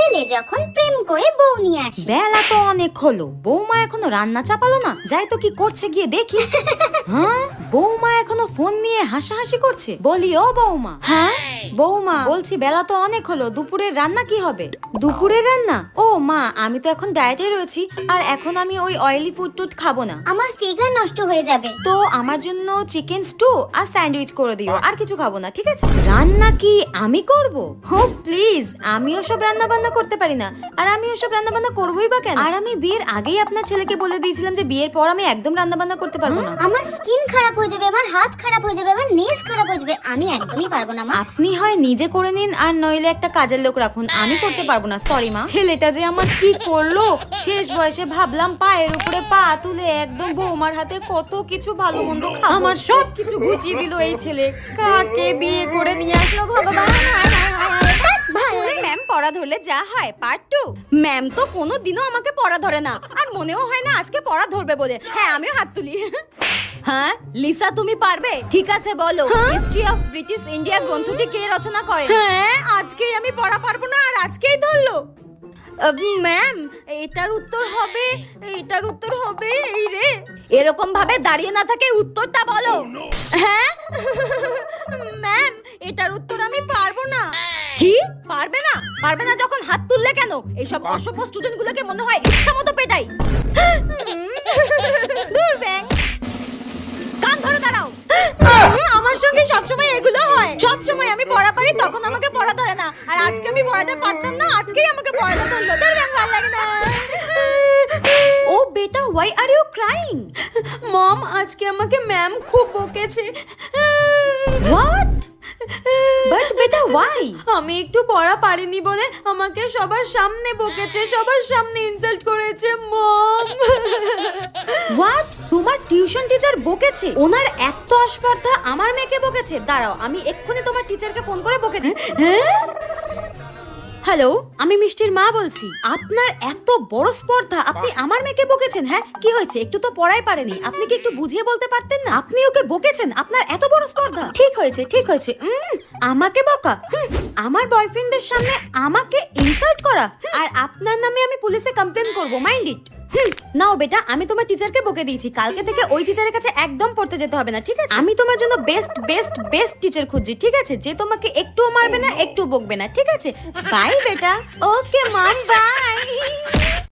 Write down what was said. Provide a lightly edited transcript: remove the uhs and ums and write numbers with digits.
ছেলে যখন প্রেম করে বউ নিয়ে আসে। বেলা তো অনেক হলো, বৌমা এখনো রান্না চাপালো না। যাই তো কি করছে গিয়ে দেখি। হ্যাঁ, বৌমা এখনো ফোন নিয়ে হাসাহাসি করছে। বলি, ও বৌমা। হ্যাঁ বৌমা, বলছি বেলা তো অনেক হলো, দুপুরের রান্না কি হবে? দুপুরের রান্না? ও মা, আমি তো এখন ডায়েটে রয়েছি, আর এখন আমি ওই অয়েলি ফুড টুড খাবো না। আমার ফিগার নষ্ট হয়ে যাবে। তো আমার জন্য চিকেন স্টু আর স্যান্ডউইচ করে দিও, আর কিছু খাবো না, ঠিক আছে? রান্না কি আমি করব? হো প্লিজ, আমি ওসব রান্না বান্না করতে পারি না, আর আমি ওসব রান্না বান্না করবোই বা কেন? আর আমি বিয়ের আগেই আপনার ছেলেকে বলে দিয়েছিলাম যে বিয়ের পর আমি একদম রান্না বান্না করতে পারবো না। আমার স্কিন খারাপ হয়ে যাবে, আমার হাত খারাপ হয়ে যাবে, আমার নেলস খারাপ হয়ে যাবে, আমি একদমই পারবো না মা। আপনি হয় নিজে করে নিন, আর নইলে একটা কাজের লোক রাখুন, আমি করতে পারবো না, সরি মা। ছেলেটা যে আমার কি করলো, শেষ বয়সে ভাবলাম পায়ের উপরে পা তুলে একদম বৌমার হাতে কত কিছু ভালো মন্দ খাবো, আমার সব কিছু গুছিয়ে দিল এই ছেলে। কাকে বিয়ে করে নিয়ে আসলো ভগবান। ম্যাম পড়া ধরলে যা হয়, পার্ট 2। ম্যাম তো কোনোদিনও আমাকে পড়া ধরে না, আর মনেও হয় না আজকে পড়া ধরবে বলে। হ্যাঁ, আমিও হাত তুলি। হ্যাঁ লিসা, তুমি পারবে? ঠিক আছে বলো, হিস্ট্রি অফ ব্রিটিশ ইন্ডিয়া গ্রন্থটি কে রচনা করেন? হ্যাঁ, আজকেই আমি পড়া পারবো না, আর আজকেই ধরলো। ম্যাম, এটার উত্তর হবে এই রে। এরকম ভাবে দাঁড়িয়ে না থাকে, উত্তরটা বলো। হ্যাঁ ম্যাম, এটার উত্তর আমি পারবো না। কি পারবে না? পারবে না যখন হাত তুললে কেন? এইসব অসভ্য স্টুডেন্ট গুলোকে মনে হয় ইচ্ছা মতো পেটাই। দূর ব্যাং, কান ধরে দাঁড়াও। আমার সঙ্গে সবসময় এগুলো হয়, সবসময় আমি পড়া পারি, তখন আমাকে পড়া ধরে না, আর আজকে আমি পড়াটা পারতাম না, আজকেই আমাকে পড়াটা ধরলো। তোর ব্যাং ভালো লাগে না। ও বেটা, why are you crying? মম, আজকে আমাকে ম্যাম খুব বকেছে। What? বাট বেটা, why? আমি একটু পড়া পারিনি বলে আমাকে সবার সামনে বকেছে, সবার সামনে ইনসাল্ট করেছে মম। হোয়াট? তোমার টিউশন টিচার বকেছে? ওনার এত আস্পর্ধা আমার মেয়েকে বকেছে? দাঁড়াও, আমি এক্ষুনি তোমার টিচারকে ফোন করে বকে দিচ্ছি। হ্যালো, আমি মিষ্টির মা বলছি। আপনার এত বড় স্পর্ধা, আপনি আমার মেয়েকে বকেছেন? হ্যাঁ, কি হয়েছে? একটু তো পড়াই পারেনি, আপনি কি একটু বুঝিয়ে বলতে পারতেন না? আপনি ওকে বকেছেন, আপনার এত বড় স্পর্ধা। ঠিক হয়েছে, ঠিক হয়েছে। আমাকে বকা? আমার বয়ফ্রেন্ডের সামনে আমাকে ইনসাল্ট করা, আর আপনার নামে আমি পুলিশে কমপ্লেন করব, মাইন্ড ইট। নাও বেটা, আমি তোমার টিচারকে বকে দিয়েছি, কালকে থেকে ওই টিচারের কাছে একদম পড়তে যেতে হবে না, ঠিক আছে? আমি তোমার জন্য বেস্ট বেস্ট বেস্ট টিচার খুঁজছি, ঠিক আছে? যে তোমাকে একটুও মারবে না, একটু বকবে না, ঠিক আছে? বাই বেটা। ওকে মম, বাই।